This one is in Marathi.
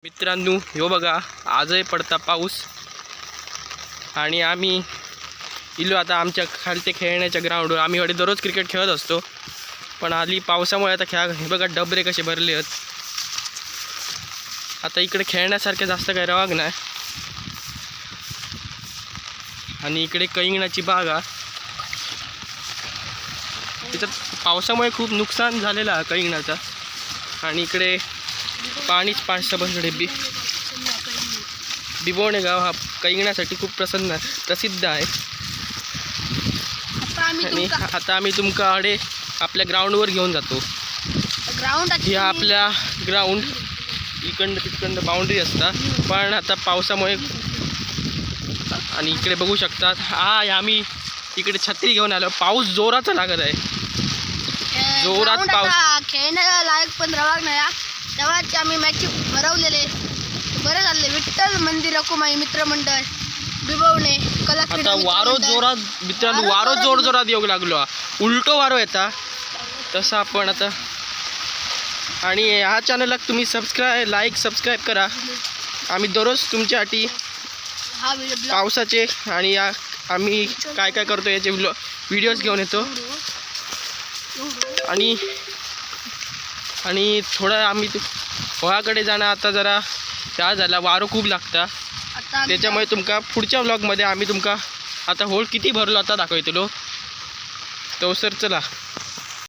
मित्रांनो, ह्यो बघा आजही पडता पाऊस आणि आम्ही इलो आता आमच्या खालते खेळण्याच्या ग्राउंडवर. आम्ही वडे दररोज क्रिकेट खेळत असतो, पण आली पावसामुळे आता हे बघा डबरे कसे भरले आहेत. आता इकडे खेळण्यासारखे जास्त काही रवाग नाही. आणि इकडे कैंगणाची बाग आहे. तिथं पावसामुळे खूप नुकसान झालेलं आहे कैंगणाचं. आणि इकडे पाणीच पाणसं बिबवणे गाव हा कैंगण्यासाठी खूप प्रसिद्ध आहे. आणि आता आम्ही तुमच्याकडे आपल्या ग्राउंडवर घेऊन जातो. ही आपल्या ग्राउंड इकडं तिकडं बाउंड्री असता, पण आता पावसामुळे. आणि इकडे बघू शकतात आम्ही इकडे छत्री घेऊन आलो. पाऊस जोराचा लागत आहे, जोरात पाऊस. खेळण्याला लायक पण रवाग नाही. तेव्हाच आम्ही मॅच भरवलेले. बरं झाले. विठ्ठल मंदिर रकुमाई मित्रमंडळ बिबवणे कला. आता वारो जोरात मित्रांनो, वारो जोरात येऊ लागलो. उलटो वारो येता तसा आपण आता. आणि ह्या चॅनलला तुम्ही सबस्क्राईब करा. आम्ही दररोज तुमच्यासाठी पावसाचे आणि आम्ही काय काय करतो याचे व्हिडिओज घेऊन येतो. आणि थोडं आम्ही व्हाकडे जाणं आता जरा त्या झाला. वारो खूप लागता, त्याच्यामुळे तुमका पुढच्या व्लॉगमध्ये आम्ही तुमका आता होल किती भरलो आता दाखवतो. तो सर चला.